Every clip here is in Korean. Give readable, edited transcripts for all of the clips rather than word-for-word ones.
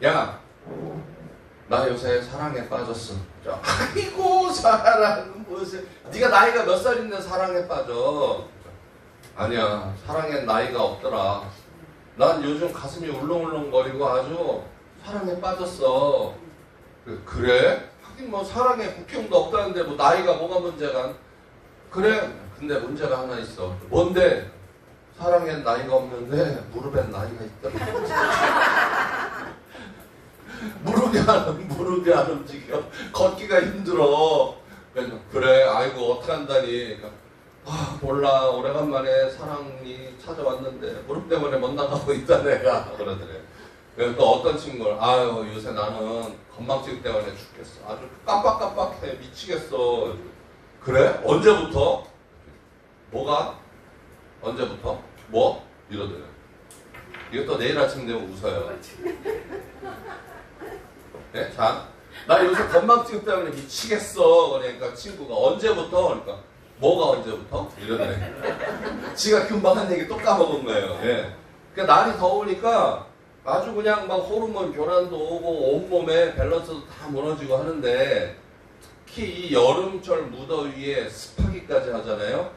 야, 나 요새 사랑에 빠졌어. 아이고 사랑 무슨 네가 나이가 몇 살인데 사랑에 빠져. 아니야, 사랑엔 나이가 없더라. 난 요즘 가슴이 울렁울렁거리고 아주 사랑에 빠졌어. 그래? 하긴 뭐 사랑에 국경도 없다는데 뭐 나이가 뭐가 문제가. 그래, 근데 문제가 하나 있어. 뭔데? 사랑엔 나이가 없는데 무릎엔 나이가 있더라. 무릎이 안 움직여. 걷기가 힘들어. 그래, 아이고 어떡한다니. 아, 몰라, 오래간만에 사랑이 찾아왔는데 무릎 때문에 못 나가고 있다 내가. 그러더래. 또 어떤 친구를, 아유 요새 나는 건망증 때문에 죽겠어. 아주 깜빡깜빡해 미치겠어. 그래? 언제부터? 뭐가? 언제부터? 뭐? 이러더래. 이것도 내일 아침 되면 웃어요. 네? 자, 나 요새 건망증 때문에 미치겠어. 그러니까 친구가 언제부터? 그러니까 뭐가 언제부터? 이러더래. 지가 금방 한 얘기 또 까먹은 거예요. 예. 그러니까 날이 더우니까 아주 그냥 막 호르몬 교란도 오고 온몸에 밸런스도 다 무너지고 하는데, 특히 이 여름철 무더위에 습하기까지 하잖아요.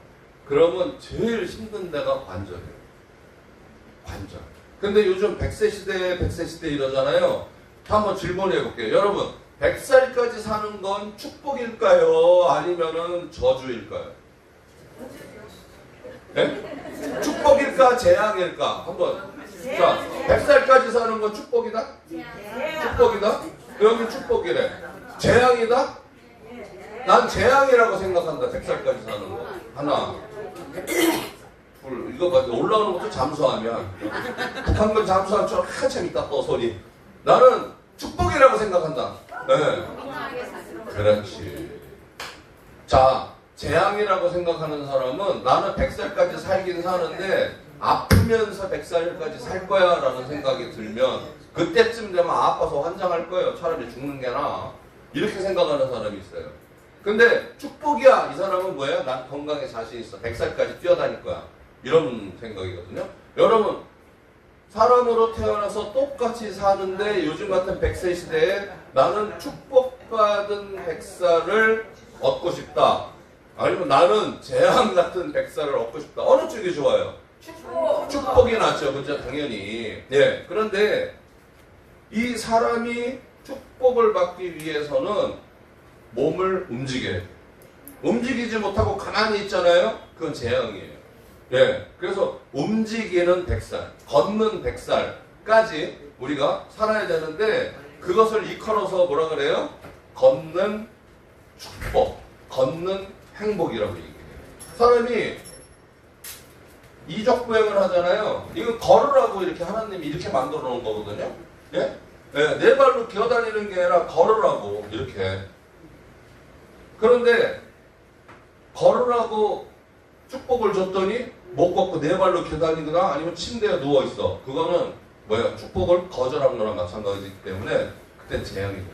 그러면 제일 힘든 데가 관절이에요. 관절. 근데 요즘 100세 시대 이러잖아요. 한번 질문해 볼게요. 여러분, 100살까지 사는 건 축복일까요? 아니면은 저주일까요? 네? 축복일까? 재앙일까? 한번. 자, 100살까지 사는 건 축복이다? 축복이다? 여기 축복이래. 재앙이다? 난 재앙이라고 생각한다. 100살까지 사는 거. 하나, 둘, 이거 봐. 올라오는 것도 잠수하면. 북한군 잠수함처럼 한참 있다 또 소리. 나는 축복이라고 생각한다. 네. 그렇지. 자, 재앙이라고 생각하는 사람은 나는 100살까지 살긴 사는데 아프면서 100살까지 살 거야 라는 생각이 들면 그때쯤 되면 아파서 환장할 거예요. 차라리 죽는 게 나아. 이렇게 생각하는 사람이 있어요. 근데 축복이야. 이 사람은 뭐야? 난 건강에 자신 있어. 100살까지 뛰어다닐 거야. 이런 생각이거든요. 여러분, 사람으로 태어나서 똑같이 사는데 요즘 같은 100세 시대에 나는 축복받은 100살을 얻고 싶다. 아니면 나는 재앙 같은 100살을 얻고 싶다. 어느 쪽이 좋아요? 축복이 낫죠. 그죠? 당연히. 예. 그런데 이 사람이 축복을 받기 위해서는 몸을 움직여야 돼요. 움직이지 못하고 가만히 있잖아요. 그건 재앙이에요. 예. 그래서 움직이는 100살, 걷는 100살까지 우리가 살아야 되는데 그것을 이컬어서 뭐라 그래요? 걷는 축복, 걷는 행복이라고 얘기해요. 사람이 이적보행을 하잖아요. 이거 걸으라고 이렇게 하나님이 이렇게 만들어 놓은 거거든요. 예? 예, 네 발로 기어다니는 게 아니라 걸으라고 이렇게. 그런데 걸으라고 축복을 줬더니 못 걷고 네 발로 기어다니거나 아니면 침대에 누워 있어. 그거는 뭐야? 축복을 거절한 거랑 마찬가지이기 때문에 그땐 재앙이 돼요.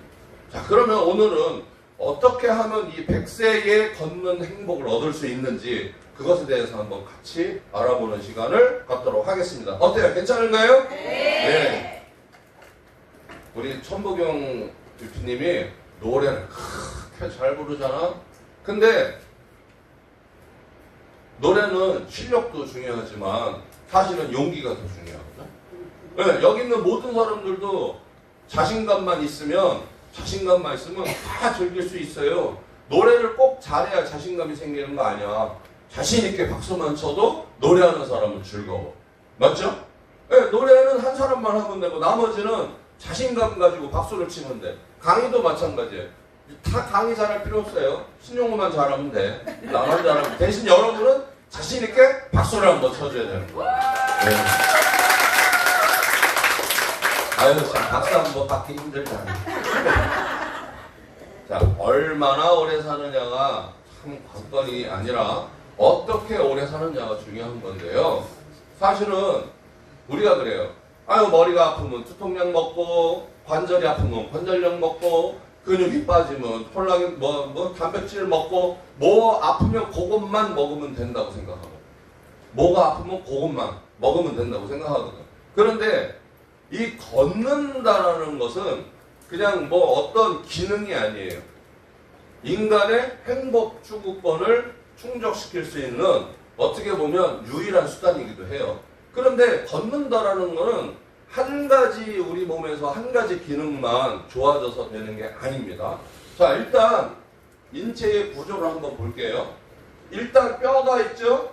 자, 그러면 오늘은 어떻게 하면 이 100세에 걷는 행복을 얻을 수 있는지 그것에 대해서 한번 같이 알아보는 시간을 갖도록 하겠습니다. 어때요? 괜찮은가요? 네. 우리 천보경 대표님이 노래를 그렇게 잘 부르잖아. 근데 노래는 실력도 중요하지만 사실은 용기가 더 중요하거든. 네, 여기 있는 모든 사람들도 자신감만 있으면 다 즐길 수 있어요. 노래를 꼭 잘해야 자신감이 생기는 거 아니야. 자신 있게 박수만 쳐도 노래하는 사람은 즐거워. 맞죠? 네, 노래는 한 사람만 하면 되고 나머지는 자신감 가지고 박수를 치면 돼. 강의도 마찬가지예요. 다 강의 잘할 필요 없어요. 신용호만 잘하면 돼. 나만 잘하면 돼. 대신 여러분은 자신 있게 박수를 한번 쳐줘야 되는 거야. 네. 아유, 참 박수 한번 받기 힘들다. 자, 얼마나 오래 사느냐가 참 관건이 아니라 어떻게 오래 사느냐가 중요한 건데요. 사실은 우리가 그래요. 아유, 머리가 아프면 두통약 먹고, 관절이 아프면 관절약 먹고, 근육이 빠지면 콜라겐 단백질 먹고, 뭐 아프면 그것만 먹으면 된다고 생각하고, 뭐가 아프면 그것만 먹으면 된다고 생각하거든. 그런데 이 걷는다라는 것은 그냥 뭐 어떤 기능이 아니에요. 인간의 행복 추구권을 충족시킬 수 있는 어떻게 보면 유일한 수단이기도 해요. 그런데 걷는다라는 거는 한 가지 우리 몸에서 한 가지 기능만 좋아져서 되는 게 아닙니다. 자, 일단 인체의 구조를 한번 볼게요. 일단 뼈가 있죠?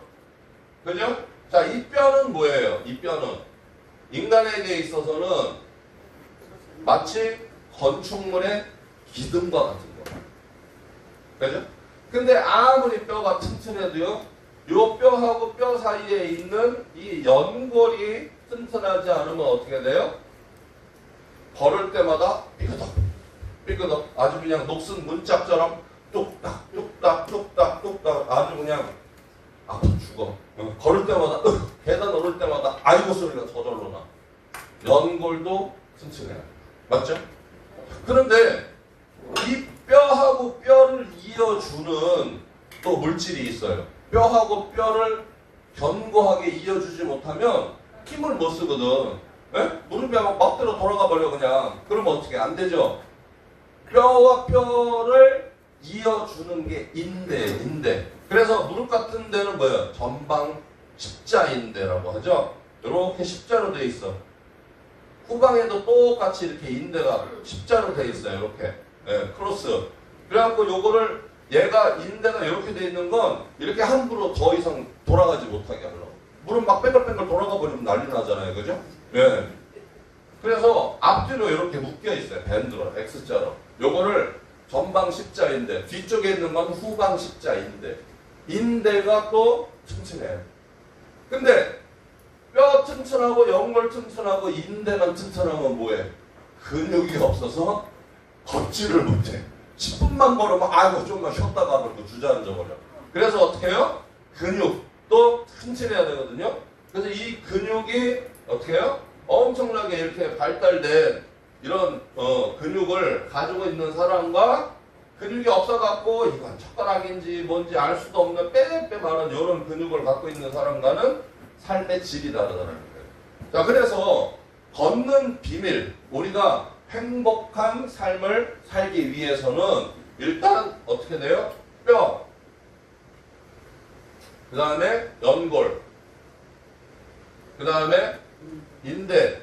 그죠? 자, 이 뼈는 뭐예요? 이 뼈는 인간에게 있어서는 마치 건축물의 기둥과 같은 거. 그죠? 근데 아무리 뼈가 튼튼해도요, 요 뼈하고 뼈 사이에 있는 이 연골이 튼튼하지 않으면 어떻게 돼요? 걸을 때마다 삐그덕, 삐그덕, 아주 그냥 녹슨 문짝처럼 뚝딱, 뚝딱, 뚝딱, 뚝딱, 아주 그냥 아파 죽어. 걸을 때마다, 계단 오를 때마다 아이고 소리가 저절로 나. 연골도 튼튼해요. 맞죠? 그런데 이 뼈하고 뼈를 이어주는 또 물질이 있어요. 뼈하고 뼈를 견고하게 이어주지 못하면 힘을 못 쓰거든. 예? 무릎이 막 멋대로 돌아가 버려 그냥. 그러면 어떻게 안 되죠? 뼈와 뼈를 이어주는 게 인대. 그래서 무릎 같은 데는 뭐예요? 전방 십자인대라고 하죠. 이렇게 십자로 돼 있어. 후방에도 똑같이 이렇게 인대가 십자로 돼 있어요. 이렇게. 예, 크로스. 그래갖고 요거를 얘가 인대가 이렇게 돼 있는 건 이렇게 함부로 더 이상 돌아가지 못하게 하려고. 무릎 막 뺑글뺑글 돌아가 버리면 난리 나잖아요. 그죠? 예. 그래서 앞뒤로 이렇게 묶여 있어요. 밴드로, X자로. 요거를 전방 십자인대, 뒤쪽에 있는 건 후방 십자인대. 인대가 또 튼튼해요. 근데 뼈 튼튼하고 연골 튼튼하고 인대만 튼튼하면 뭐해? 근육이 없어서 걷지를 못해. 10분만 걸으면 아이고 좀만 쉬었다가 그러고 주저앉아버려. 그래서 어떻게 해요? 근육도 튼튼해야 되거든요. 그래서 이 근육이 어떻게 해요? 엄청나게 이렇게 발달된 이런 근육을 가지고 있는 사람과 근육이 없어갖고 이건 젓가락인지 뭔지 알 수도 없는 빼빼 많은 이런 근육을 갖고 있는 사람과는 삶의 질이 다르다는 거예요. 자, 그래서 걷는 비밀, 우리가 행복한 삶을 살기 위해서는 일단 어떻게 돼요? 뼈, 그 다음에 연골, 그 다음에 인대,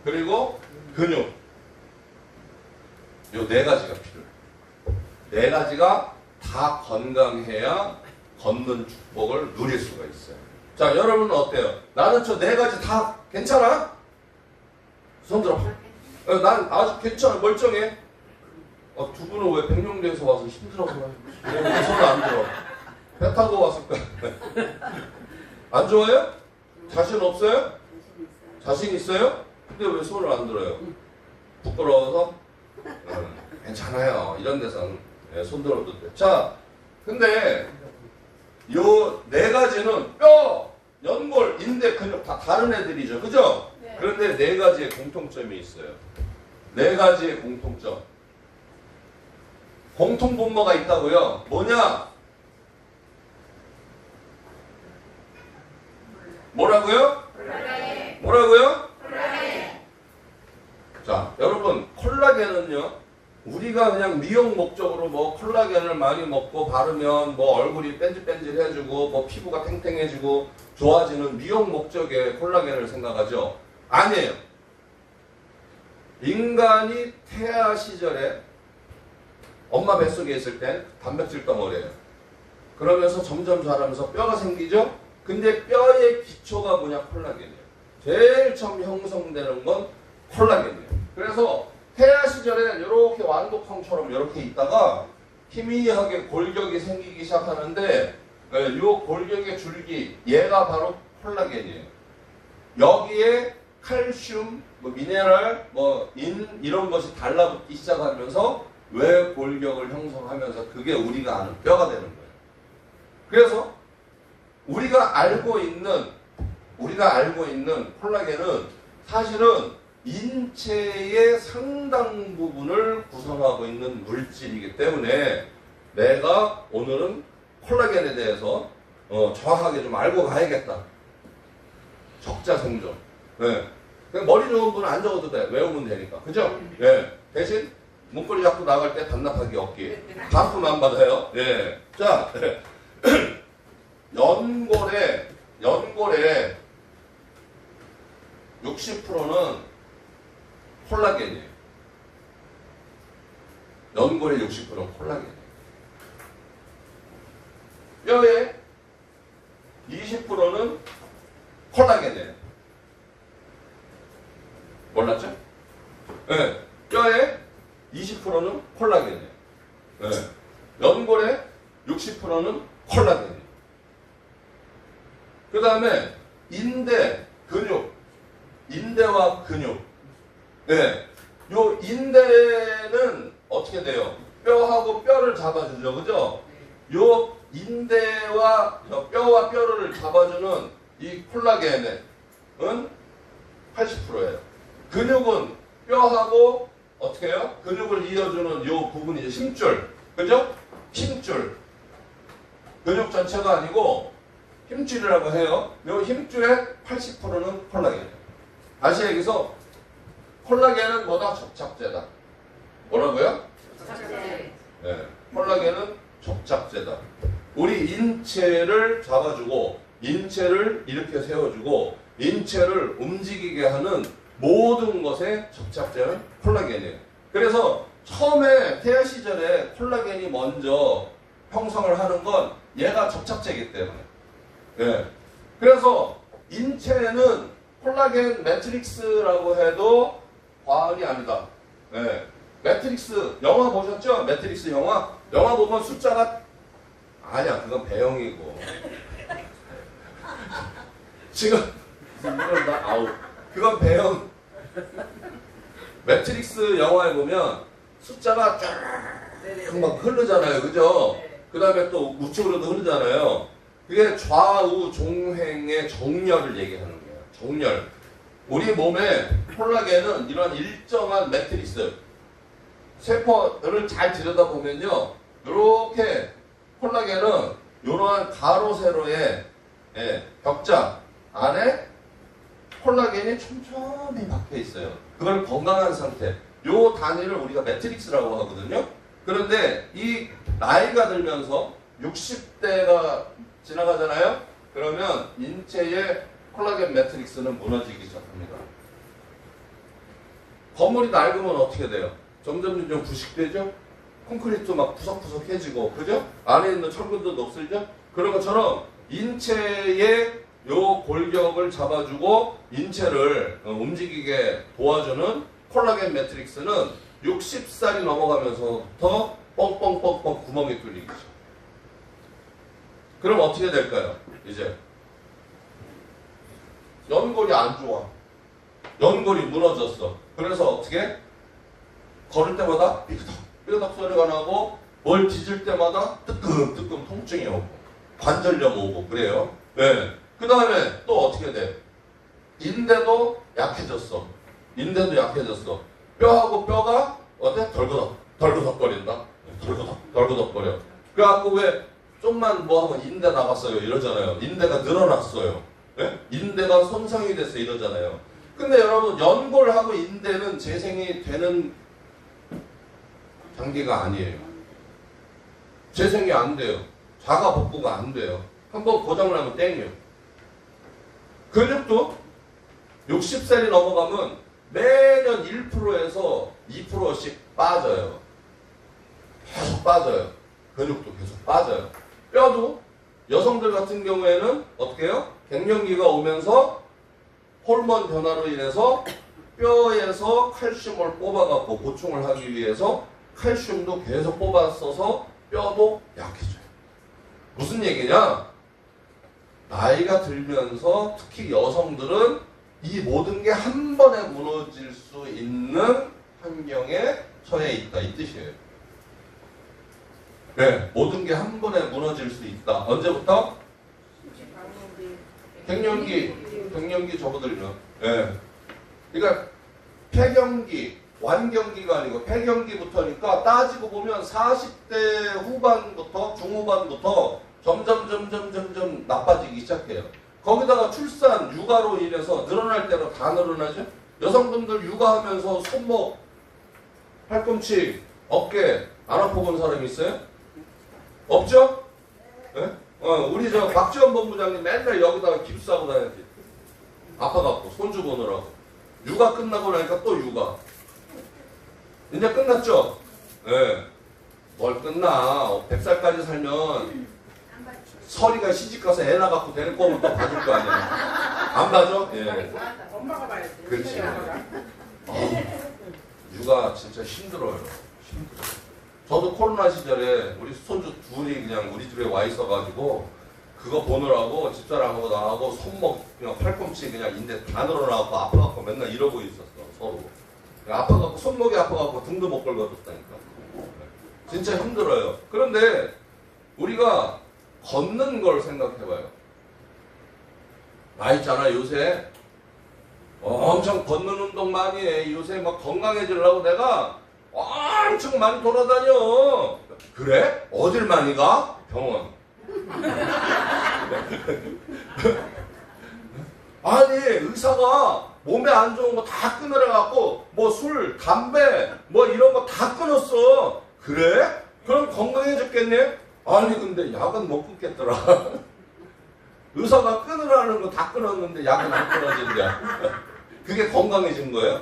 그리고 근육. 요 네 가지가 필요해요. 네 가지가 다 건강해야 걷는 축복을 누릴 수가 있어요. 자, 여러분은 어때요? 나는 저 네 가지 다 괜찮아? 손 들어. 난 아주 괜찮아. 멀쩡해. 두 분은 왜 백령대에서 와서 힘들어서 왜 손을 안 들어? 배 타고 왔을까? 안 좋아요? 자신 없어요? 자신 있어요? 근데 왜 손을 안 들어요? 부끄러워서? 괜찮아요. 이런 데서는 손 들어도 돼. 자, 근데 요 네 가지는 뼈, 연골, 인대, 근육 다 다른 애들이죠. 그죠? 네. 그런데 네 가지의 공통점이 있어요. 네 가지의 공통점. 공통 분모가 있다고요. 뭐냐? 뭐라고요? 콜라겐. 뭐라고요? 콜라겐. 자, 여러분, 콜라겐은요, 우리가 그냥 미용 목적으로 뭐 콜라겐을 많이 먹고 바르면 뭐 얼굴이 뺀질뺀질해지고 뭐 피부가 탱탱해지고 좋아지는 미용 목적의 콜라겐을 생각하죠. 아니에요. 인간이 태아 시절에 엄마 뱃속에 있을 땐 단백질 덩어리예요. 그러면서 점점 자라면서 뼈가 생기죠. 근데 뼈의 기초가 뭐냐? 콜라겐이에요. 제일 처음 형성되는 건 콜라겐이에요. 그래서 태아 시절에 이렇게 완독형처럼 이렇게 있다가 희미하게 골격이 생기기 시작하는데 이 골격의 줄기, 얘가 바로 콜라겐이에요. 여기에 칼슘, 뭐 미네랄, 뭐 이런 것이 달라붙기 시작하면서 왜 골격을 형성하면서 그게 우리가 아는 뼈가 되는 거예요. 그래서 우리가 알고 있는 콜라겐은 사실은 인체의 상당 부분을 구성하고 있는 물질이기 때문에 내가 오늘은 콜라겐에 대해서 정확하게 좀 알고 가야겠다. 적자생존. 네. 그냥 머리 좋은 분은 안 적어도 돼. 외우면 되니까. 그죠? 예. 대신 문고리 잡고 나갈 때 반납하기 없기. 반품 안 받아요. 예. 자, 연골에 60%는 콜라겐이에요. 연골의 60%는 콜라겐이에요. 뼈의 20%는 콜라겐이에요. 몰랐죠? 네. 뼈의 20%는 콜라겐이에요. 네. 연골의 60%는 콜라겐이에요. 그 다음에 인대, 근육, 인대와 근육. 네. 요 인대는 어떻게 돼요? 뼈하고 뼈를 잡아주죠. 그죠? 요 인대와 뼈와 뼈를 잡아주는 이 콜라겐은 80%예요. 근육은 뼈하고 어떻게 해요? 근육을 이어주는 요 부분이 이제 힘줄. 그죠? 힘줄. 근육 전체가 아니고 힘줄이라고 해요. 요 힘줄의 80%는 콜라겐이에요. 다시 얘기해서 콜라겐은 뭐다? 접착제다. 뭐라고요? 접착제. 네. 콜라겐은 접착제다. 우리 인체를 잡아주고 인체를 이렇게 세워주고 인체를 움직이게 하는 모든 것의 접착제는 콜라겐이에요. 그래서 처음에 태아 시절에 콜라겐이 먼저 형성을 하는 건 얘가 접착제이기 때문에. 네. 그래서 인체는 콜라겐 매트릭스라고 해도 과언이 아니다. 네. 매트릭스 영화 보셨죠? 매트릭스 영화 보면 숫자가 아니야. 그건 배영이고. 지금 이런다. 아우. 그건 배영. 매트릭스 영화에 보면 숫자가 쫙 막 흐르잖아요. 그죠? 그 다음에 또 우측으로도 흐르잖아요. 그게 좌우 종횡의 정렬을 얘기하는 거예요. 정렬. 우리 몸에 콜라겐은 이런 일정한 매트릭스, 세포를 잘 들여다보면요. 이렇게 콜라겐은 이러한 가로 세로의 벽자 안에 콜라겐이 촘촘히 박혀 있어요. 그걸 건강한 상태. 요 단위를 우리가 매트릭스라고 하거든요. 그런데 이 나이가 들면서 60대가 지나가잖아요. 그러면 인체의 콜라겐 매트릭스는 무너지기 시작합니다. 건물이 낡으면 어떻게 돼요? 점점 부식되죠? 콘크리트 막 푸석푸석해지고, 그죠? 안에 있는 철근도 녹슬죠? 그런 것처럼 인체의 요 골격을 잡아주고 인체를 움직이게 도와주는 콜라겐 매트릭스는 60살이 넘어가면서부터 뻥뻥뻥뻥 구멍이 뚫리기 시작. 그럼 어떻게 될까요? 이제 연골이 안 좋아. 연골이 무너졌어. 그래서 어떻게? 걸을 때마다 삐그덕 소리가 나고 뭘 뒤질 때마다 뜨끔뜨끔 통증이 오고 관절염 오고 그래요. 네. 그 다음에 또 어떻게 돼? 인대도 약해졌어. 인대도 약해졌어. 뼈하고 뼈가 어때? 덜그덕거린다. 덜그덕거려. 그래갖고 왜 좀만 뭐 하면 인대 나갔어요 이러잖아요. 인대가 늘어났어요. 네? 인대가 손상이 됐어 이러잖아요. 근데 여러분 연골하고 인대는 재생이 되는 단계가 아니에요. 재생이 안 돼요. 자가 복구가 안 돼요. 한번 고장나면 땡이요. 근육도 60살이 넘어가면 매년 1%에서 2%씩 빠져요. 계속 빠져요. 근육도 계속 빠져요. 뼈도 여성들 같은 경우에는 어떻게 해요? 갱년기가 오면서 호르몬 변화로 인해서 뼈에서 칼슘을 뽑아갖고 보충을 하기 위해서 칼슘도 계속 뽑았어서 뼈도 약해져요. 무슨 얘기냐? 나이가 들면서 특히 여성들은 이 모든 게 한 번에 무너질 수 있는 환경에 처해 있다 이 뜻이에요. 네, 모든 게 한 번에 무너질 수 있다. 언제부터? 갱년기 접어들면. 네. 그러니까 폐경기, 완경기가 아니고 폐경기부터니까 따지고 보면 40대 후반부터 중후반부터 점점 나빠지기 시작해요. 거기다가 출산, 육아로 인해서 늘어날 대로 다 늘어나죠? 여성분들 육아하면서 손목, 팔꿈치, 어깨 안 아파본 사람이 있어요? 없죠? 네? 우리 저 박지원 본부장님 맨날 여기다가 깁스하고 다녔지. 아파갖고 손주 보느라고. 육아 끝나고 나니까 또 육아. 이제 끝났죠? 예. 뭘 끝나. 100살까지 살면 서리가 시집가서 애 낳아갖고 데리고 오면 또 봐줄 거 아니야. 안 봐줘? 예. 엄마가 봐야지. 그렇지. 육아 진짜 힘들어요. 힘들어. 저도 코로나 시절에 우리 손주 둘이 그냥 우리 집에 와 있어가지고 그거 보느라고 집사람하고 나하고 손목 그냥 팔꿈치 그냥 인대 다 늘어나고 아파갖고 맨날 이러고 있었어 서로. 아파갖고 손목이 아파갖고 등도 못 걸거렸다니까. 진짜 힘들어요. 그런데 우리가 걷는 걸 생각해봐요. 나 있잖아 요새 엄청 걷는 운동 많이 해. 요새 막 건강해지려고 내가 엄청 많이 돌아다녀. 그래? 어딜 많이 가? 병원. 아니 의사가 몸에 안 좋은 거 다 끊으래갖고 뭐 술, 담배 뭐 이런 거 다 끊었어. 그래? 그럼 건강해졌겠네? 아니 근데 약은 못 끊겠더라. 의사가 끊으라는 거 다 끊었는데 약은 안 끊어진대. 그게 건강해진 거예요?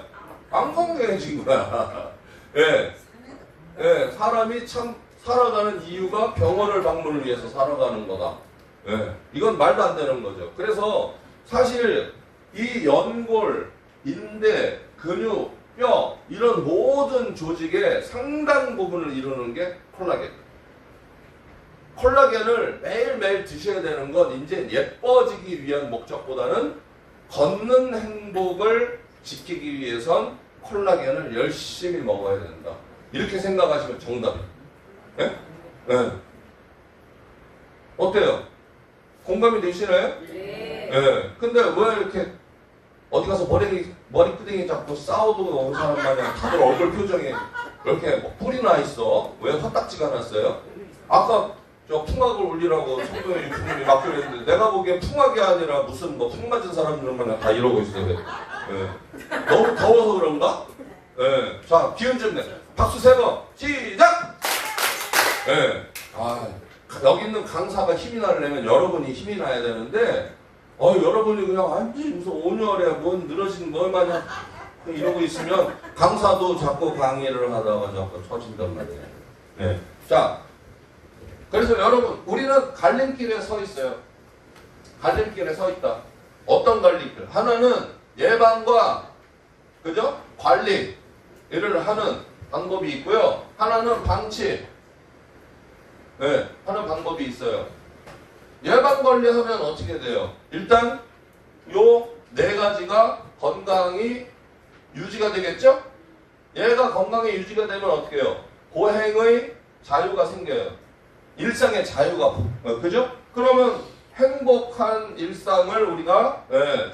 안 건강해진 거야. 예. 예, 사람이 참 살아가는 이유가 병원을 방문을 위해서 살아가는 거다. 예. 이건 말도 안 되는 거죠. 그래서 사실 이 연골, 인대, 근육, 뼈 이런 모든 조직의 상당 부분을 이루는 게 콜라겐. 콜라겐을 매일매일 드셔야 되는 건 이제 예뻐지기 위한 목적보다는 걷는 행복을 지키기 위해선 콜라겐을 열심히 먹어야 된다. 이렇게 생각하시면 정답이에요. 예? 예. 어때요? 공감이 되시나요? 네. 예. 근데 왜 이렇게 어디 가서 머리끄댕이 잡고 싸우고 온 사람 마냥 다들 얼굴 표정이 이렇게 뭐 뿔이 나 있어? 왜 화딱지가 났어요? 아까 저 풍악을 울리라고 성도님 부모님이 맡겨냈는데 내가 보기엔 풍악이 아니라 무슨 뭐 풍 맞은 사람들만 다 이러고 있어요. 예. 너무 더워서 그런가? 예. 자, 기운 좀 내. 박수 3번. 시작! 예. 아, 여기 있는 강사가 힘이 나려면 여러분이 힘이 나야 되는데 여러분이 그냥 아니 무슨 온열에 뭔 늘어진 뭘 마냥 이러고 있으면 강사도 자꾸 강의를 하다가 자꾸 처진단 말이에요. 네. 자, 그래서 여러분 우리는 갈림길에 서 있어요. 갈림길에 서 있다. 어떤 갈림길? 하나는 예방과 그죠? 관리를 하는 방법이 있고요. 하나는 방치. 네, 하는 방법이 있어요. 예방 관리하면 어떻게 돼요? 일단 요 4가지가 건강이 유지가 되겠죠? 얘가 건강이 유지가 되면 어떻게 해요? 고행의 자유가 생겨요. 일상의 자유가 그죠? 그러면 행복한 일상을 우리가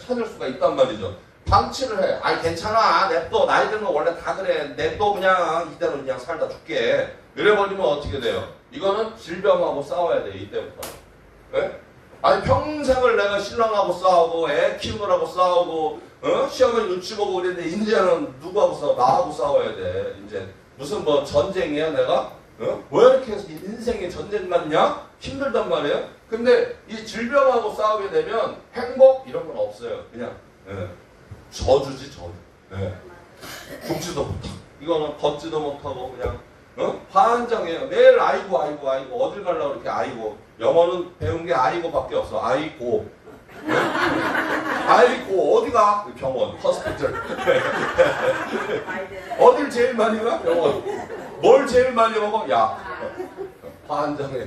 찾을 수가 있단 말이죠. 방치를 해. 아니 괜찮아. 냅둬. 나이 들면 원래 다 그래. 냅둬 그냥 이대로 그냥 살다 죽게. 이래버리면 어떻게 돼요? 이거는 질병하고 싸워야 돼. 이때부터. 네? 아니 평생을 내가 신랑하고 싸우고 애 키우느라고 싸우고 시험을 눈치 보고 그랬는데 이제는 누구하고 싸워? 나하고 싸워야 돼. 이제 무슨 뭐 전쟁이야 내가? 왜 이렇게 해서 인생이 전쟁 같냐? 힘들단 말이에요. 근데 이 질병하고 싸우게 되면 행복 이런 건 없어요. 그냥 저주지 저주. 죽지도 못하고 이거는 걷지도 못하고 그냥 환장해요. 매일 아이고 아이고 아이고 어딜 가려고 이렇게 아이고. 영어는 배운 게 아이고밖에 없어. 아이고. 아이고 어디가? 병원, 호스피털. 어딜 제일 많이 가? 병원. 뭘 제일 많이 먹어? 야. 환장해.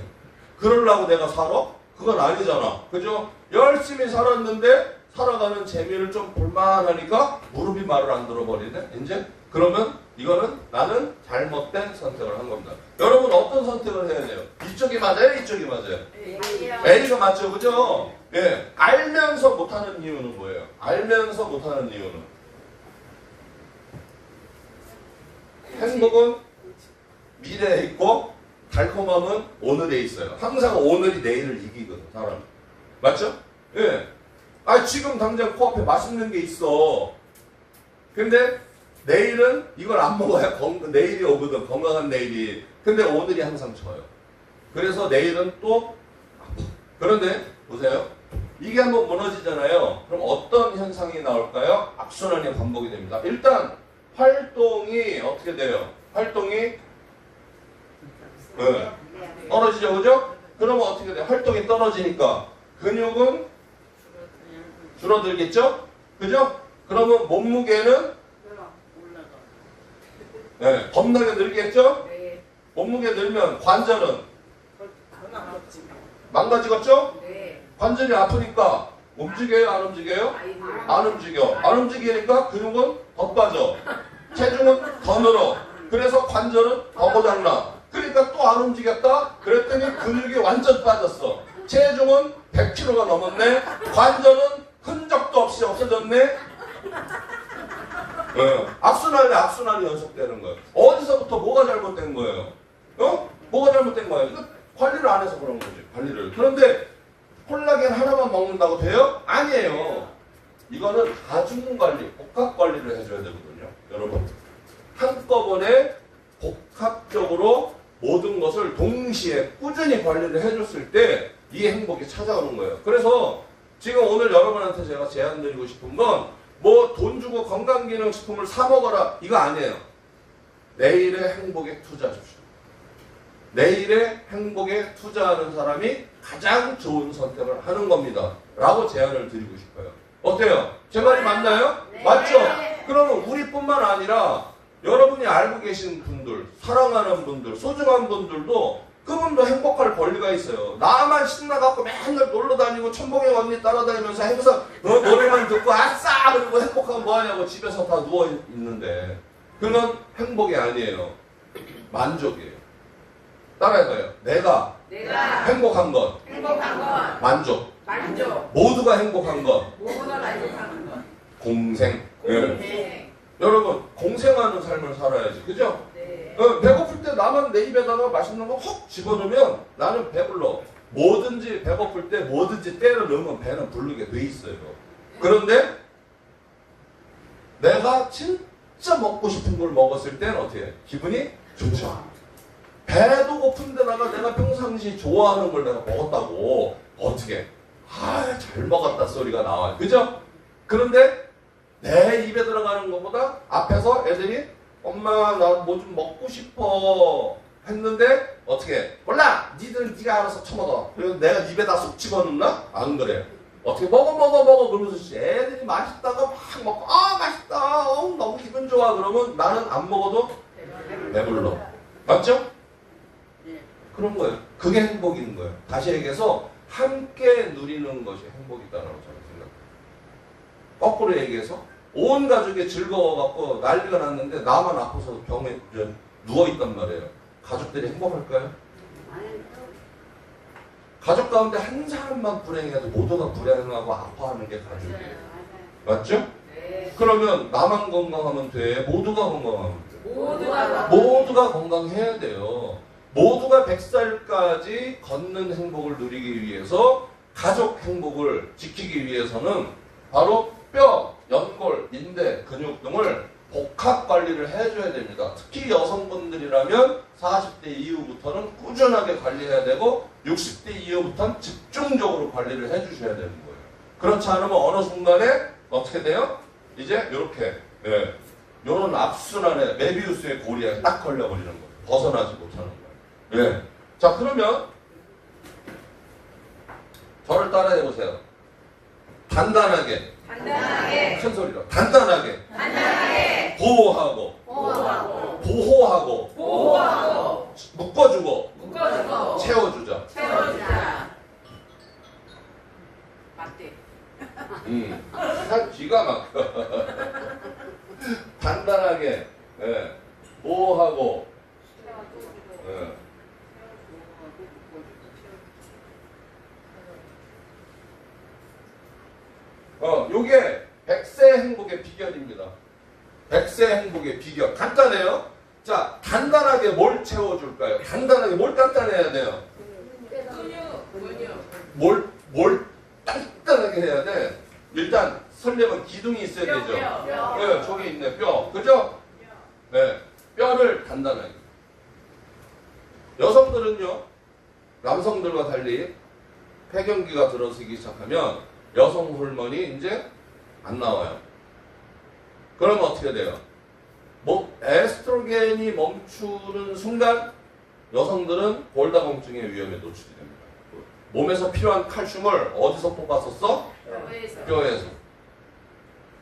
그러려고 내가 살아? 그건 아니잖아. 그죠? 열심히 살았는데 살아가는 재미를 좀 볼만하니까 무릎이 말을 안 들어버리네. 이제 그러면 이거는 나는 잘못된 선택을 한 겁니다. 여러분 어떤 선택을 해야 돼요? 이쪽이 맞아요? 이쪽이 맞아요? A가 맞죠? 그죠? 예. 알면서 못하는 이유는 뭐예요? 알면서 못하는 이유는 행복은 미래에 있고 달콤함은 오늘에 있어요. 항상 오늘이 내일을 이기거든 사람. 맞죠? 예. 아 지금 당장 코앞에 맛있는 게 있어. 근데 내일은 이걸 안 먹어야 내일이 오거든. 건강한 내일이. 근데 오늘이 항상 져요. 그래서 내일은 또 아파. 그런데 보세요. 이게 한번 무너지잖아요. 그럼 어떤 현상이 나올까요? 악순환이 반복이 됩니다. 일단 활동이 어떻게 돼요? 활동이 떨어지죠. 그죠? 그러면 어떻게 돼요? 활동이 떨어지니까 근육은 줄어들겠죠? 그죠? 그러면 몸무게는 겁나게 늘겠죠? 몸무게 늘면 관절은 망가지겠죠? 관절이 아프니까 움직여요? 안 움직여요? 안 움직여. 안 움직이니까 근육은 더 빠져. 체중은 더 늘어. 그래서 관절은 더 고장나. 그러니까 또 안 움직였다? 그랬더니 근육이 완전 빠졌어. 체중은 100kg가 넘었네. 관절은 흔적도 없이 없어졌네. 악순환이 연속되는 거예요. 어디서부터 뭐가 잘못된 거예요? 뭐가 잘못된 거예요? 이거 관리를 안 해서 그런 거지. 관리를. 그런데 콜라겐 하나만 먹는다고 돼요? 아니에요. 이거는 다중 관리, 복합 관리를 해줘야 되거든요. 여러분. 한꺼번에 복합적으로 모든 것을 동시에 꾸준히 관리를 해줬을 때 이 행복이 찾아오는 거예요. 그래서 지금 오늘 여러분한테 제가 제안 드리고 싶은 건 뭐 돈 주고 건강기능식품을 사 먹어라 이거 아니에요. 내일의 행복에 투자하십시오. 내일의 행복에 투자하는 사람이 가장 좋은 선택을 하는 겁니다. 라고 제안을 드리고 싶어요. 어때요? 제 말이 맞나요? 네. 맞죠? 그러면 우리뿐만 아니라 여러분이 알고 계신 분들, 사랑하는 분들, 소중한 분들도 그분도 행복할 권리가 있어요. 나만 신나갖고 맨날 놀러 다니고 천봉이 언니 따라다니면서 행사 노래만 듣고 아싸! 그리고 행복하면 뭐하냐고 집에서 다 누워있는데 그건 행복이 아니에요. 만족이에요. 따라해봐요. 내가 행복한 것. 만족. 모두가 행복한 것. 공생. 여러분 공생하는 삶을 살아야지. 그죠? 네. 배고플 때 나만 내 입에다가 맛있는 거 훅 집어넣으면 나는 배불러. 뭐든지 배고플 때 뭐든지 때려 넣으면 배는 부르게 돼 있어요. 그런데 내가 진짜 먹고 싶은 걸 먹었을 때는 어떻게 해? 기분이 좋죠. 배도 고픈 데다가 내가 평상시 좋아하는 걸 내가 먹었다고 어떻게 잘 먹었다 소리가 나와요. 그죠? 그런데 내 입에 들어가는 것보다 앞에서 애들이 엄마 나 뭐 좀 먹고 싶어 했는데 어떻게 몰라 니들 네가 알아서 처먹어. 그리고 내가 입에다 쏙 집어넣나? 안 그래. 어떻게 먹어 그러면서 애들이 맛있다고 막 먹고 맛있다 너무 기분 좋아 그러면 나는 안 먹어도 배불러. 맞죠? 그런 거예요. 그게 행복인 거예요. 다시 얘기해서 함께 누리는 것이 행복이다라고 저는 생각해요. 거꾸로 얘기해서 온 가족이 즐거워갖고 난리가 났는데 나만 아파서 병에 누워있단 말이에요. 가족들이 행복할까요? 가족 가운데 한 사람만 불행해도 모두가 불행하고 아파하는 게 가족이에요. 맞죠? 그러면 나만 건강하면 돼? 모두가 건강하면 돼? 모두가 건강해야 돼요. 모두가 100살까지 걷는 행복을 누리기 위해서 가족 행복을 지키기 위해서는 바로 뼈, 연골, 인대, 근육 등을 복합 관리를 해줘야 됩니다. 특히 여성분들이라면 40대 이후부터는 꾸준하게 관리해야 되고 60대 이후부터는 집중적으로 관리를 해주셔야 되는 거예요. 그렇지 않으면 어느 순간에 어떻게 돼요? 이제 이렇게 이런 악순환에 메비우스의 고리에 딱 걸려버리는 거예요. 벗어나지 못하는 거예요. 자 그러면 저를 따라해 보세요. 단단하게 큰 소리로 단단하게 보호하고 묶어주고 채워주자. 맞대. 참 기가 막혀. 단단하게 보호하고 요게 100세 행복의 비결입니다. 100세 행복의 비결. 간단해요. 자, 단단하게 뭘 채워줄까요? 단단하게 뭘 단단해야 돼요? 뭘 단단하게 해야 돼? 일단 설명 되면 기둥이 있어야 되죠. 뼈. 네, 저기 있네, 뼈. 그죠? 네, 뼈를 단단하게. 여성들은요, 남성들과 달리 폐경기가 들어서기 시작하면 여성 호르몬이 이제 안 나와요. 그러면 어떻게 돼요? 뭐 에스트로겐이 멈추는 순간 여성들은 골다공증의 위험에 노출이 됩니다. 몸에서 필요한 칼슘을 어디서 뽑았었어? 뼈에서.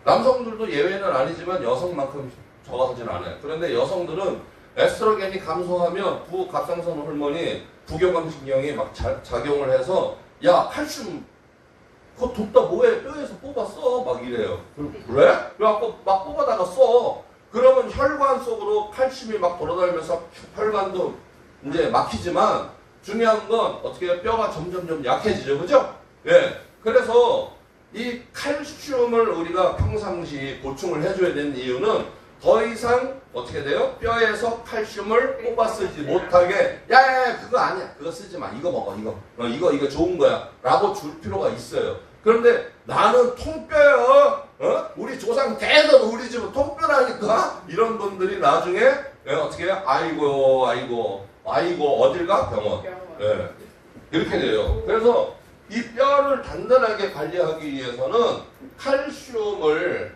남성들도 예외는 아니지만 여성만큼 적어지는 않아요. 그런데 여성들은 에스트로겐이 감소하면 부갑상선 호르몬이 부교감신경이 막 작용을 해서 야 칼슘 그거 뒀다 뭐해 뼈에서 뽑았어 막 이래요. 그래? 그래갖고 막 뽑아다가 써. 그러면 혈관 속으로 칼슘이 막 돌아다니면서 혈관도 이제 막히지만 중요한 건 어떻게 해요? 뼈가 점점 약해지죠. 그죠? 예. 그래서 이 칼슘을 우리가 평상시 보충을 해줘야 되는 이유는 더 이상 어떻게 돼요? 뼈에서 칼슘을 뽑아 쓰지 못하게 야야야 그거 아니야 그거 쓰지 마 이거 먹어 이거 좋은 거야 라고 줄 필요가 있어요. 그런데 나는 통뼈요. 우리 조상 대대로 우리 집은 통뼈라니까 이런 분들이 나중에 어떻게 해요? 아이고 어딜 가? 병원. 예. 이렇게 돼요. 그래서 이 뼈를 단단하게 관리하기 위해서는 칼슘을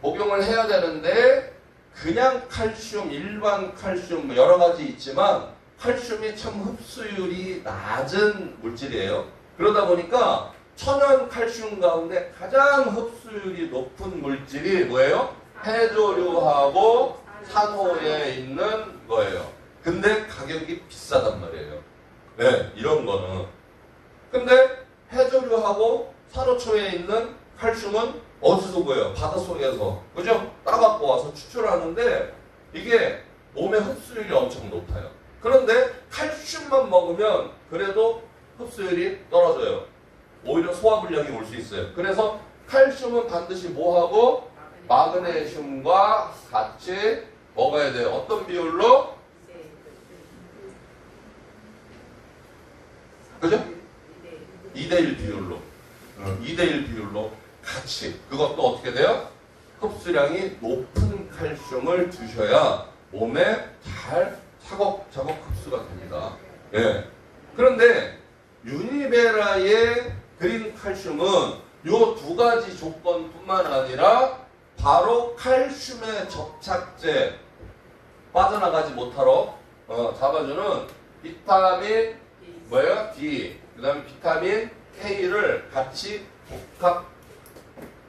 복용을 해야 되는데 그냥 칼슘, 일반 칼슘 여러 가지 있지만 칼슘이 참 흡수율이 낮은 물질이에요. 그러다 보니까 천연 칼슘 가운데 가장 흡수율이 높은 물질이 뭐예요? 해조류하고 산호에 있는 거예요. 근데 가격이 비싸단 말이에요. 네, 이런 거는. 근데 해조류하고 산호초에 있는 칼슘은 어디서 구해요? 바닷속에서. 그죠? 따갖고 와서 추출하는데 이게 몸의 흡수율이 엄청 높아요. 그런데 칼슘만 먹으면 그래도 흡수율이 떨어져요. 오히려 소화불량이 올 수 있어요. 그래서 칼슘은 반드시 뭐하고? 마그네슘과 같이 먹어야 돼요. 어떤 비율로? 그죠? 2대1 비율로. 2대1 비율로 같이. 그것도 어떻게 돼요? 흡수량이 높은 칼슘을 드셔야 몸에 잘 차곡차곡 흡수가 됩니다. 예. 그런데 유니베라의 그린 칼슘은 요 두 가지 조건뿐만 아니라 바로 칼슘의 접착제 빠져나가지 못하러 잡아주는 비타민 뭐예요? D 그 다음에 비타민 K를 같이 복합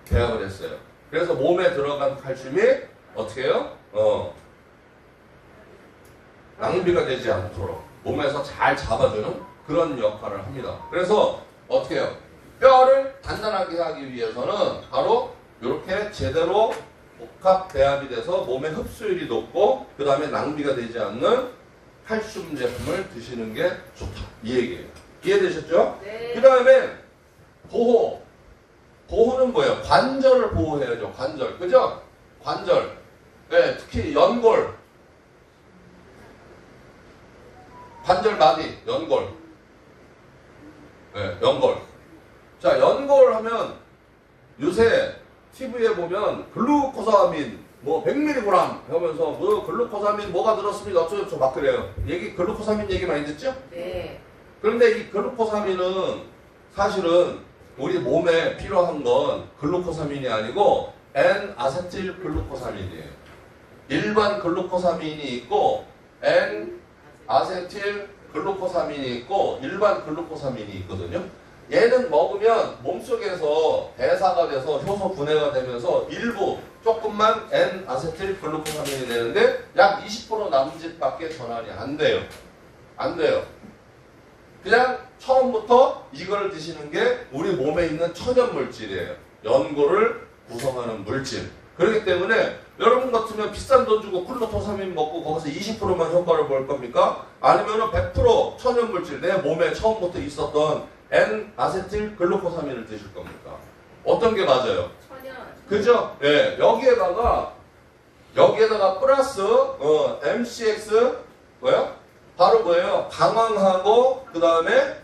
배합을 했어요. 그래서 몸에 들어간 칼슘이 어떻게 해요? 낭비가 되지 않도록 몸에서 잘 잡아주는 그런 역할을 합니다. 그래서 어떻게 해요? 뼈를 단단하게 하기 위해서는 바로 이렇게 제대로 복합 배합이 돼서 몸의 흡수율이 높고 그 다음에 낭비가 되지 않는 칼슘 제품을 드시는 게 좋다. 이 얘기예요. 이해되셨죠? 네. 그 다음에 보호. 보호는 뭐예요? 관절을 보호해야죠. 관절. 그죠? 관절. 네, 특히 연골. 관절 마디, 연골. 네, 연골. 자, 연골 하면 요새 TV에 보면 글루코사민 뭐 100mg 하면서 뭐 글루코사민 뭐가 들었습니다. 어쩌고저쩌고 막 그래요. 글루코사민 얘기 많이 듣죠? 네. 그런데 이 글루코사민은 사실은 우리 몸에 필요한 건 글루코사민이 아니고 N-아세틸 글루코사민이에요. 일반 글루코사민이 있고 N-아세틸 글루코사민이 있고 일반 글루코사민이 있거든요. 얘는 먹으면 몸속에서 대사가 돼서 효소 분해가 되면서 일부 조금만 N-아세틸 글루코사민이 되는데 약 20% 남짓밖에 전환이 안 돼요. 안 돼요. 그냥 처음부터 이걸 드시는 게 우리 몸에 있는 천연 물질이에요. 연골을 구성하는 물질. 그렇기 때문에 여러분 같으면 비싼 돈 주고 글루코사민 먹고 거기서 20%만 효과를 볼 겁니까? 아니면 100% 천연 물질 내 몸에 처음부터 있었던 N-아세틸 글루코사민을 드실 겁니까? 어떤 게 맞아요? 천연. 그죠? 예, 여기에다가 플러스 MCX 뭐야? 바로 뭐예요? 강황하고 그 다음에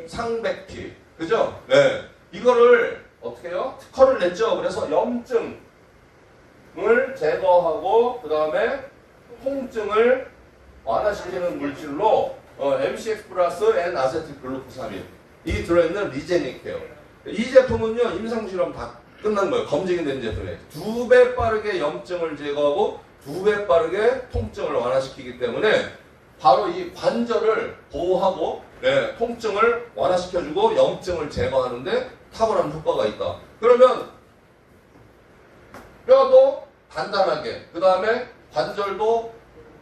상백피. 그죠? 예. 이거를 어떻게 해요? 특허를 냈죠. 그래서 염증을 제거하고 그 다음에 통증을 완화시키는 물질로 MCX 플러스 N 아세틸 글루코사민 이 들어있는 리제닉해요. 이 제품은요 임상실험 다 끝난 거예요. 검증이 된 제품이에요. 2배 빠르게 염증을 제거하고 2배 빠르게 통증을 완화시키기 때문에 바로 이 관절을 보호하고 통증을 완화시켜주고 염증을 제거하는데 탁월한 효과가 있다. 그러면 뼈도 단단하게 그 다음에 관절도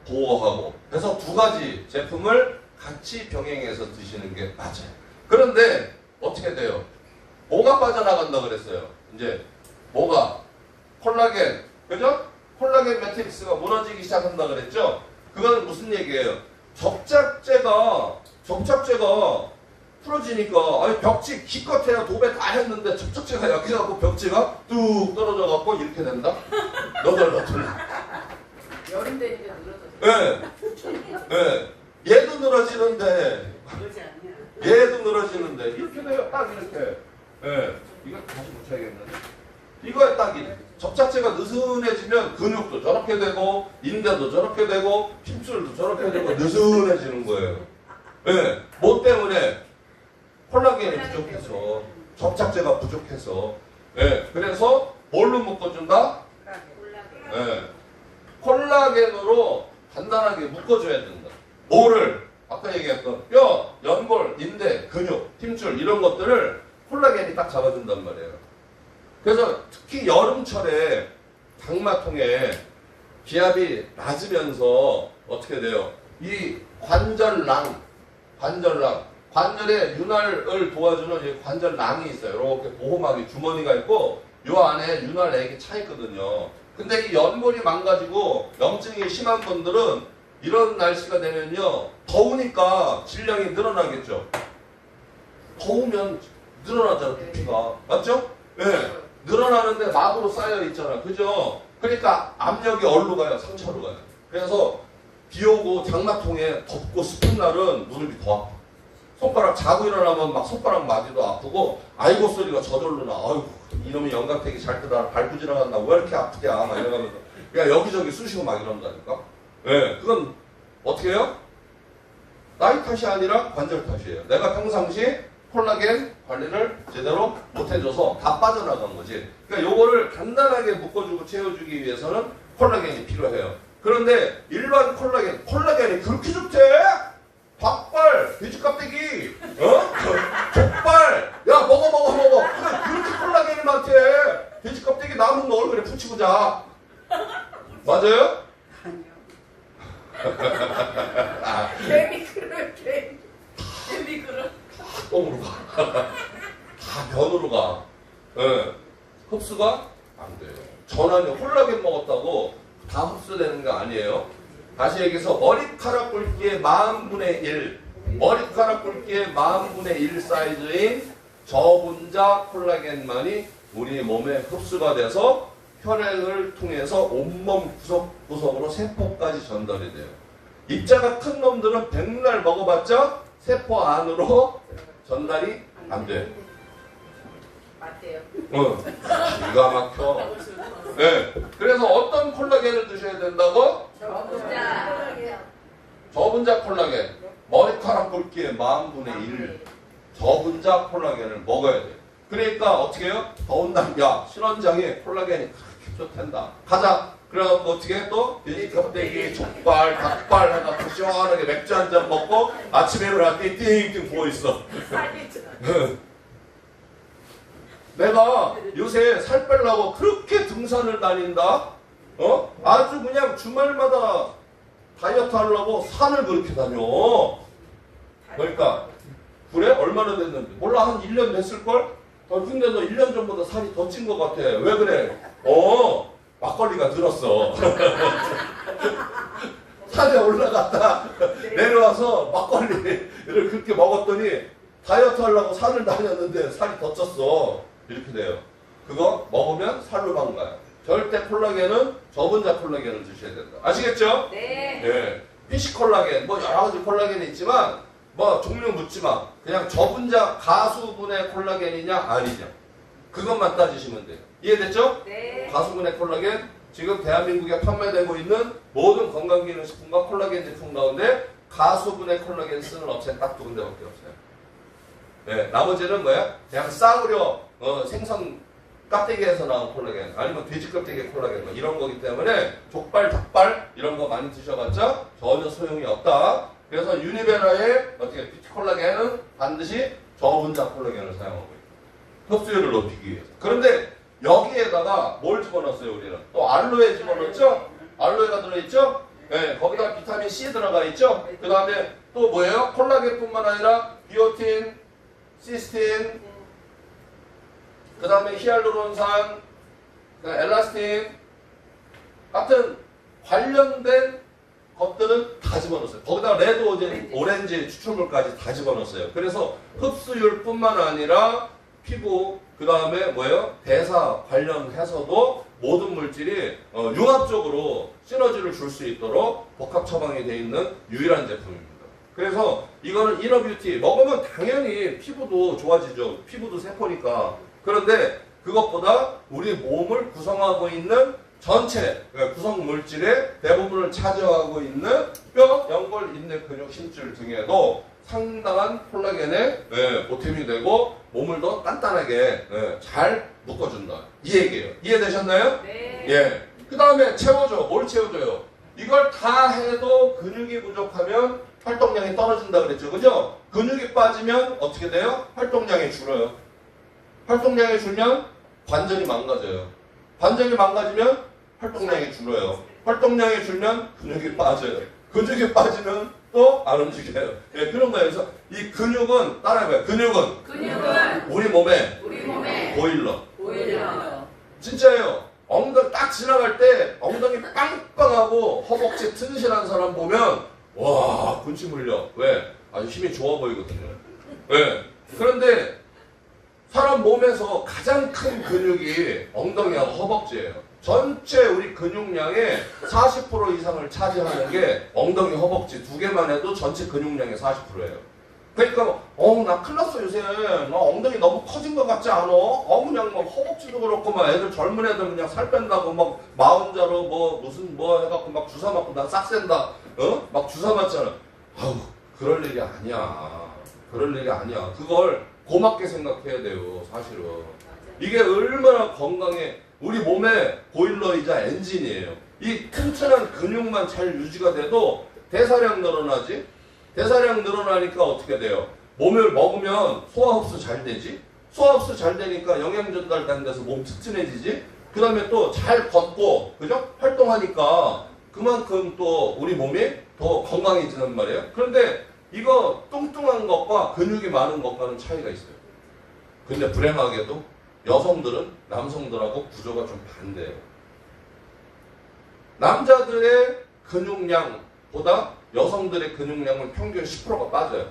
보호하고 그래서 두 가지 제품을 같이 병행해서 드시는 게 맞아요. 그런데 어떻게 돼요? 뭐가 빠져나간다 그랬어요? 이제 뭐가? 콜라겐, 그죠? 콜라겐 매트릭스가 무너지기 시작한다 그랬죠? 그건 무슨 얘기예요? 접착제가 풀어지니까 아니 벽지 기껏해야 도배 다 했는데 접착제가 약해갖고 벽지가 뚝 떨어져갖고 이렇게 된다? 너덜너덜. 여름 되니까 늘어졌어. 네. 얘도 늘어지는데 그러지 않냐? 얘도 늘어지는데 이렇게 돼요. 딱 이렇게. 이거 다시 붙여야겠는데. 이거에 딱 이렇게. 접착제가 느슨해지면 근육도 저렇게 되고 인대도 저렇게 되고 힘줄도 저렇게 되고 느슨해지는 거예요. 뭐 때문에? 콜라겐이 부족해서 접착제가 부족해서 그래서 뭘로 묶어준다? 콜라겐으로 단단하게 묶어줘야 된다. 뭐를? 아까 얘기했던 뼈, 연골, 인대, 근육, 힘줄 이런 것들을 콜라겐이 딱 잡아준단 말이에요. 그래서 특히 여름철에 장마통에 기압이 낮으면서 어떻게 돼요? 이 관절낭, 관절의 윤활을 도와주는 이 관절낭이 있어요. 이렇게 보호막이 주머니가 있고 요 안에 윤활액이 차 있거든요. 근데 이 연골이 망가지고 염증이 심한 분들은 이런 날씨가 되면요 더우니까 질량이 늘어나겠죠. 더우면 늘어나잖아 부피가. 맞죠? 늘어나는데 막으로 쌓여 있잖아. 그죠? 그러니까 압력이 어디로 가요? 상처로 가요. 그래서 비 오고 장마통에 덥고 습한 날은 무릎이 더 아파. 손가락 자고 일어나면 막 손가락 마디도 아프고 아이고 소리가 저절로 나. 아이고 이놈의 영감탱이 잘 뜨다 밟고 지나간다. 왜 이렇게 아프냐 막 이러면서 그냥 여기저기 쑤시고 막 이런다니까. 그건 어떻게 해요? 나이 탓이 아니라 관절 탓이에요. 내가 평상시 콜라겐 관리를 제대로 못해줘서 다 빠져나간 거지. 그러니까 요거를 간단하게 묶어주고 채워주기 위해서는 콜라겐이 필요해요. 그런데 일반 콜라겐이 그렇게 좋대? 닭발, 돼지 껍데기, 족발, 야 먹어. 그렇게 콜라겐이 많대. 돼지 껍데기 남은 거 얼굴에 붙이고 자. 맞아요? 개미 그릇. 똥으로 가. 다 변으로 가. 흡수가 안 돼요. 전환이 콜라겐 먹었다고 다 흡수되는 게 아니에요. 다시 얘기해서 머리카락 굵기의 10,000분의 1 머리카락 굵기의 10,000분의 1 사이즈인 저분자 콜라겐만이 우리 몸에 흡수가 돼서 혈액을 통해서 온몸 구석구석으로 세포까지 전달이 돼요. 입자가 큰 놈들은 백날 먹어봤자 세포 안으로 전달이 안 돼. 맞대요. 기가 막혀. 그래서 어떤 콜라겐을 드셔야 된다고? 저분자 콜라겐. 머리카락 굵기의 10,000분의 1 저분자 콜라겐을 먹어야 돼. 그러니까 어떻게 해요? 더운 날, 야, 신원장에 콜라겐이 그렇게 좋단다. 가자. 그래갖고 어떻게 또 돼지 껍데기, 족발, 닭발 해갖고 시원하게 맥주 한 잔 먹고 아침에 일어날 때 띵띵 부어있어. 내가 요새 살 빼려고 그렇게 등산을 다닌다? 아주 그냥 주말마다 다이어트 하려고 산을 그렇게 다녀. 그러니까 그래? 얼마나 됐는데? 몰라 한 1년 됐을걸? 근데 너 1년 전보다 살이 더 찐 것 같아. 왜 그래? 막걸리가 늘었어. 산에 올라갔다 내려와서 막걸리를 그렇게 먹었더니 다이어트 하려고 산을 다녔는데 살이 더 쪘어. 이렇게 돼요. 그거 먹으면 살로 망가요. 절대 콜라겐은 저분자 콜라겐을 드셔야 된다. 아시겠죠? 네. 피시 콜라겐, 뭐 여러 가지 콜라겐이 있지만 뭐 종류 묻지 마. 그냥 저분자 가수분의 콜라겐이냐 아니냐. 그것만 따지시면 돼요. 이해됐죠? 네. 가수분해 콜라겐 지금 대한민국에 판매되고 있는 모든 건강기능식품과 콜라겐 제품 가운데 가수분해 콜라겐 쓰는 업체는 딱 두 군데밖에 없어요. 네, 나머지는 뭐야? 그냥 싸구려 생선 껍데기에서 나온 콜라겐 아니면 돼지 껍데기 콜라겐 뭐 이런 거기 때문에 족발, 닭발 이런 거 많이 드셔봤자 전혀 소용이 없다. 그래서 유니베라의 어떻게 뷰티 콜라겐은 반드시 저분자 콜라겐을 사용하고 있다. 흡수율을 높이기 위해서. 그런데 여기에다가 뭘 집어넣었어요 우리는? 또 알로에 집어넣었죠? 알로에가 들어있죠? 네, 거기다 비타민 C 들어가 있죠? 그 다음에 또 뭐예요? 콜라겐뿐만 아니라 비오틴, 시스틴, 그 다음에 히알루론산, 엘라스틴 같은 관련된 것들은 다 집어넣었어요. 거기다 레드 오렌지 추출물까지 다 집어넣었어요. 그래서 흡수율뿐만 아니라 피부, 그 다음에 뭐예요? 대사 관련해서도 모든 물질이 융합적으로 시너지를 줄 수 있도록 복합 처방이 되어 있는 유일한 제품입니다. 그래서 이거는 이너뷰티 먹으면 당연히 피부도 좋아지죠. 피부도 세포니까. 그런데 그것보다 우리 몸을 구성하고 있는 전체 구성 물질의 대부분을 차지하고 있는 뼈, 연골, 인대, 근육, 힘줄 등에도 상당한 콜라겐에 보탬이 되고 몸을 더 단단하게 잘 묶어준다. 이 얘기예요. 이해되셨나요? 네. 예. 그 다음에 채워줘. 뭘 채워줘요? 이걸 다 해도 근육이 부족하면 활동량이 떨어진다 그랬죠. 그죠? 근육이 빠지면 어떻게 돼요? 활동량이 줄어요. 활동량이 줄면 관절이 망가져요. 관절이 망가지면 활동량이 줄어요. 활동량이 줄면 근육이 빠져요. 근육이 빠지면 또 안 움직여요. 예, 그런 거예요. 그래서 이 근육은 따라해봐요. 근육은 우리 몸의 보일러. 진짜예요. 엉덩이 딱 지나갈 때 엉덩이 빵빵하고 허벅지 튼실한 사람 보면 와 군침 흘려. 왜? 아주 힘이 좋아 보이거든요. 왜? 그런데 사람 몸에서 가장 큰 근육이 엉덩이하고 허벅지예요. 전체 우리 근육량의 40% 이상을 차지하는 게 엉덩이, 허벅지 두 개만 해도 전체 근육량의 40%예요. 그러니까 나 큰일 났어 요새. 나 엉덩이 너무 커진 것 같지 않아? 그냥 막 허벅지도 그렇고 막 애들 젊은 애들 그냥 살 뺀다고 막 마흔자로 뭐 무슨 뭐 해갖고 막 주사 맞고 나 싹 센다. 막 주사 맞잖아. 아우 그럴 일이 아니야. 그럴 일이 아니야. 그걸 고맙게 생각해야 돼요 사실은. 이게 얼마나 건강해. 우리 몸의 보일러이자 엔진이에요. 이 튼튼한 근육만 잘 유지가 돼도 대사량 늘어나지. 대사량 늘어나니까 어떻게 돼요? 몸을 먹으면 소화 흡수 잘 되지. 소화 흡수 잘 되니까 영양 전달되는 데서 몸 튼튼해지지. 그 다음에 또 잘 걷고 그죠? 활동하니까 그만큼 또 우리 몸이 더 건강해지는 말이에요. 그런데 이거 뚱뚱한 것과 근육이 많은 것과는 차이가 있어요. 근데 불행하게도 여성들은 남성들하고 구조가 좀 반대예요. 남자들의 근육량보다 여성들의 근육량은 평균 10%가 빠져요.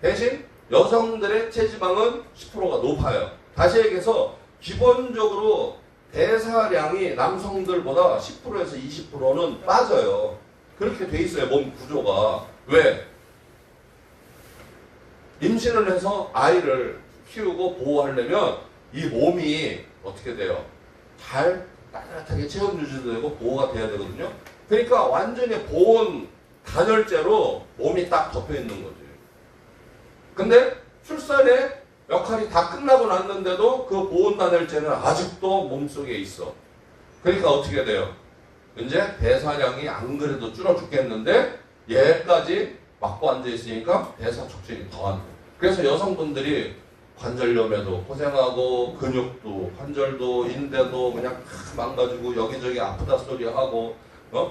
대신 여성들의 체지방은 10%가 높아요. 다시 얘기해서 기본적으로 대사량이 남성들보다 10%에서 20%는 빠져요. 그렇게 돼 있어요. 몸 구조가. 왜? 임신을 해서 아이를 키우고 보호하려면 이 몸이 어떻게 돼요? 잘 따뜻하게 체온 유지도 되고 보호가 돼야 되거든요. 그러니까 완전히 보온 단열재로 몸이 딱 덮여 있는 거지. 근데 출산의 역할이 다 끝나고 났는데도 그 보온 단열재는 아직도 몸속에 있어. 그러니까 어떻게 돼요? 이제 대사량이 안 그래도 줄어 죽겠는데 얘까지 막고 앉아 있으니까 대사 촉진이 더 안 돼. 그래서 여성분들이 관절염에도 고생하고 근육도 관절도 인대도 그냥 망가지고 여기저기 아프다 소리하고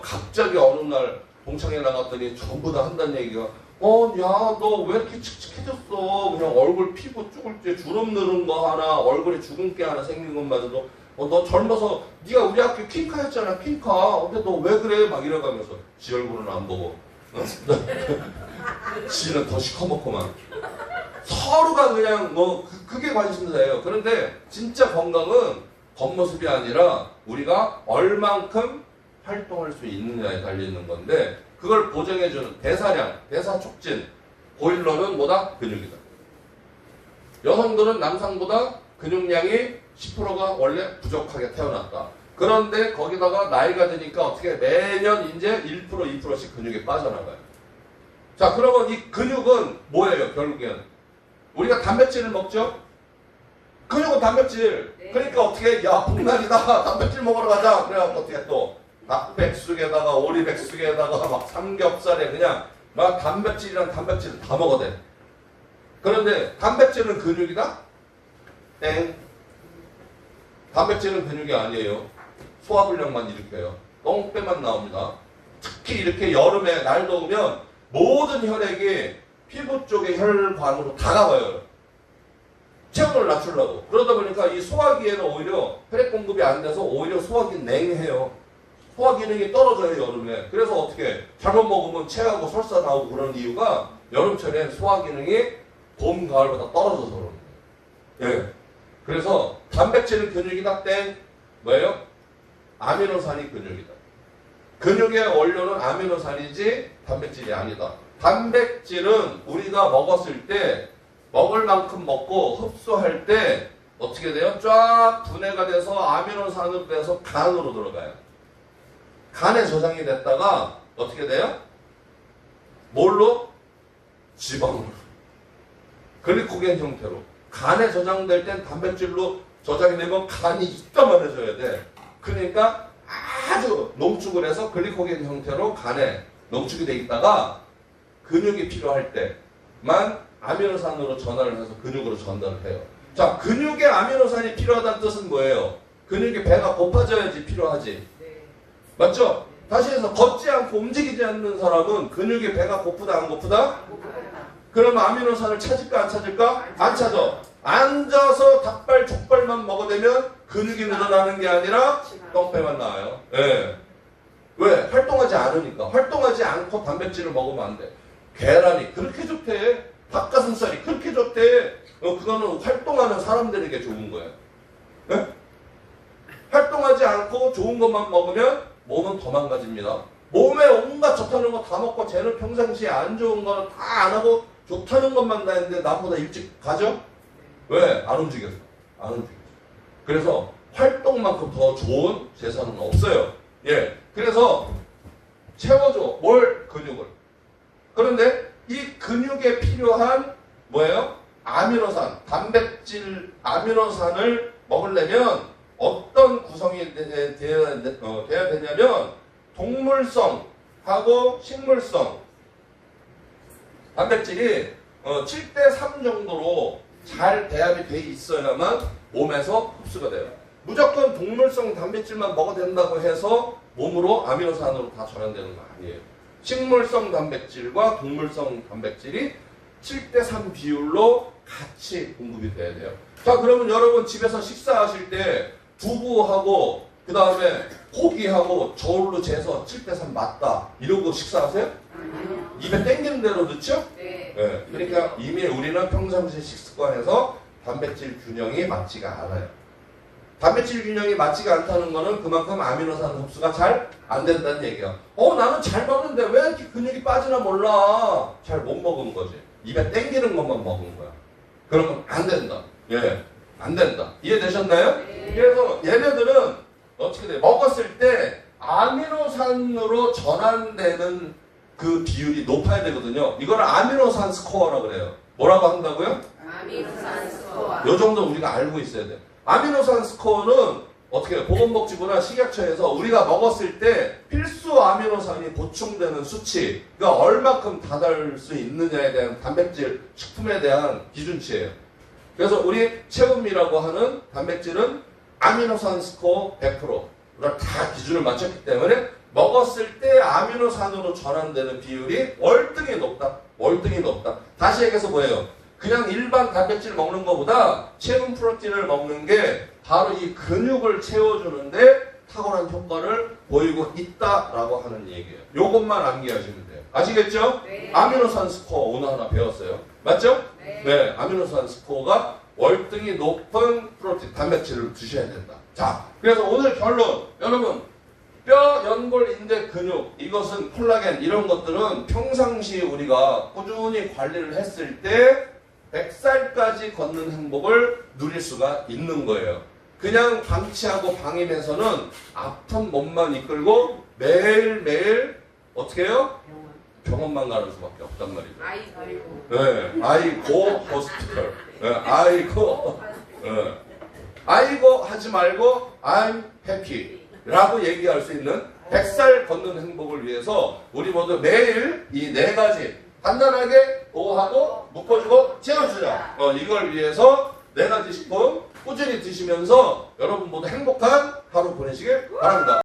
갑자기 어느 날 동창회 나갔더니 전부 다 한다는 얘기가 야 너 왜 이렇게 칙칙해졌어. 그냥 얼굴 피부 쭈글쭈글 주름 누른 거 하나 얼굴에 주근깨 하나 생긴 것마저도 너 젊어서 네가 우리 학교 퀸카였잖아 퀸카. 근데 너 왜 그래 막 이래가면서 지 얼굴은 안 보고 지는 더 시커멓구만. 서로가 그냥 그게 관심사예요. 그런데 진짜 건강은 겉모습이 아니라 우리가 얼만큼 활동할 수 있느냐에 달려있는 건데 그걸 보정해주는 대사량, 대사 촉진, 보일러는 뭐다? 근육이다. 여성들은 남성보다 근육량이 10%가 원래 부족하게 태어났다. 그런데 거기다가 나이가 드니까 어떻게 매년 이제 1% 2%씩 근육이 빠져나가요. 자, 그러면 이 근육은 뭐예요? 결국엔 우리가 단백질을 먹죠? 근육은 단백질. 네. 그러니까 어떻게 야 복날이다 단백질 먹으러 가자. 그래갖고 어떻게 또 닭백숙에다가 오리백숙에다가 막 삼겹살에 그냥 막 단백질이랑 단백질 다 먹어대. 그런데 단백질은 근육이다? 땡. 단백질은 근육이 아니에요. 소화불량만 일으켜요. 똥배만 나옵니다. 특히 이렇게 여름에 날 더우면 모든 혈액이 피부 쪽의 혈관으로 다 가봐요. 체온을 낮추려고. 그러다 보니까 이 소화기에는 오히려 혈액 공급이 안 돼서 오히려 소화기 냉해요. 소화 기능이 떨어져요, 여름에. 그래서 어떻게 잘못 먹으면 체하고 설사 나오고 그런 이유가 여름철엔 소화 기능이 봄, 가을보다 떨어져서 그러는 거예요. 예. 그래서 단백질은 근육이다 땡. 뭐예요? 아미노산이 근육이다. 근육의 원료는 아미노산이지 단백질이 아니다. 단백질은 우리가 먹었을 때 먹을 만큼 먹고 흡수할 때 어떻게 돼요? 쫙 분해가 돼서 아미노산으로 돼서 간으로 들어가요. 간에 저장이 됐다가 어떻게 돼요? 뭘로? 지방으로. 글리코겐 형태로. 간에 저장될 땐 단백질로 저장이 되면 간이 이따만해져야 돼. 그러니까 아주 농축을 해서 글리코겐 형태로 간에 농축이 돼 있다가 근육이 필요할 때만 아미노산으로 전환을 해서 근육으로 전달을 해요. 자, 근육에 아미노산이 필요하다는 뜻은 뭐예요? 근육이 배가 고파져야지 필요하지. 네. 맞죠? 다시 해서 걷지 않고 움직이지 않는 사람은 근육이 배가 고프다 안 고프다? 그러면 아미노산을 찾을까 안 찾을까? 안 찾아. 앉아서 닭발 족발만 먹어대면 근육이 늘어나는 게 아니라 똥배만 나와요. 예. 왜? 활동하지 않으니까. 활동하지 않고 단백질을 먹으면 안 돼. 계란이 그렇게 좋대. 닭가슴살이 그렇게 좋대. 그거는 활동하는 사람들에게 좋은 거예요. 예? 활동하지 않고 좋은 것만 먹으면 몸은 더 망가집니다. 몸에 온갖 좋다는 거 다 먹고 쟤는 평상시에 안 좋은 거는 다 안 하고 좋다는 것만 다 했는데 나보다 일찍 가죠? 왜? 안 움직였어. 안 움직였어. 그래서 활동만큼 더 좋은 재산은 없어요. 예. 그래서 채워줘. 뭘? 근육을. 그런데 이 근육에 필요한 뭐예요? 아미노산, 단백질, 아미노산을 먹으려면 어떤 구성이 돼야 되냐면 동물성하고 식물성 단백질이 7대3 정도로 잘 배합이 돼 있어야만 몸에서 흡수가 돼요. 무조건 동물성 단백질만 먹어도 된다고 해서 몸으로 아미노산으로 다 전환되는 거 아니에요. 식물성 단백질과 동물성 단백질이 7대3 비율로 같이 공급이 돼야 돼요. 자, 그러면 여러분 집에서 식사하실 때 두부하고 그 다음에 고기하고 저울로 재서 7대3 맞다 이러고 식사하세요? 아니요. 입에 땡기는 대로 넣죠? 네. 네. 그러니까 이미 우리는 평상시 식습관에서 단백질 균형이 맞지가 않아요. 단백질 균형이 맞지가 않다는 거는 그만큼 아미노산 흡수가 잘 안 된다는 얘기야. 나는 잘 먹는데 왜 이렇게 근육이 빠지나 몰라. 잘 못 먹은 거지. 입에 땡기는 것만 먹은 거야. 그러면 안 된다. 예, 안 된다. 이해되셨나요? 네. 그래서 얘네들은 어떻게 돼? 먹었을 때 아미노산으로 전환되는 그 비율이 높아야 되거든요. 이걸 아미노산 스코어라고 그래요. 뭐라고 한다고요? 아미노산 스코어. 요 정도 우리가 알고 있어야 돼. 아미노산 스코어는 어떻게 해요? 보건복지부나 식약처에서 우리가 먹었을 때 필수 아미노산이 보충되는 수치, 그러니까 얼마큼 다달 수 있느냐에 대한 단백질 식품에 대한 기준치예요. 그래서 우리 체음이라고 하는 단백질은 아미노산 스코어 100%를 다 기준을 맞췄기 때문에 먹었을 때 아미노산으로 전환되는 비율이 월등히 높다. 월등히 높다. 다시 얘기해서 뭐예요? 그냥 일반 단백질 먹는 것보다 체분 프로틴을 먹는 게 바로 이 근육을 채워주는데 탁월한 효과를 보이고 있다라고 하는 얘기예요. 요것만 암기하시면 돼요. 아시겠죠? 네. 아미노산 스코어 오늘 하나 배웠어요. 맞죠? 네. 네. 아미노산 스코어가 월등히 높은 프로틴, 단백질을 드셔야 된다. 자, 그래서 오늘 결론. 여러분, 뼈, 연골, 인대, 근육, 이것은 콜라겐 이런 것들은 평상시에 우리가 꾸준히 관리를 했을 때 100살까지 걷는 행복을 누릴 수가 있는 거예요. 그냥 방치하고 방임해서는 아픈 몸만 이끌고 매일매일 어떻게 해요? 병원만 가는 수밖에 없단 말이죠. 네, 아이고 호스피털. 네, 아이고. 네. 아이고 하지 말고 I'm happy 라고 얘기할 수 있는 100살 걷는 행복을 위해서 우리 모두 매일 이 4가지 간단하게 보호하고 묶어주고 채워주자. 이걸 위해서 4가지 식품 꾸준히 드시면서 여러분 모두 행복한 하루 보내시길 바랍니다.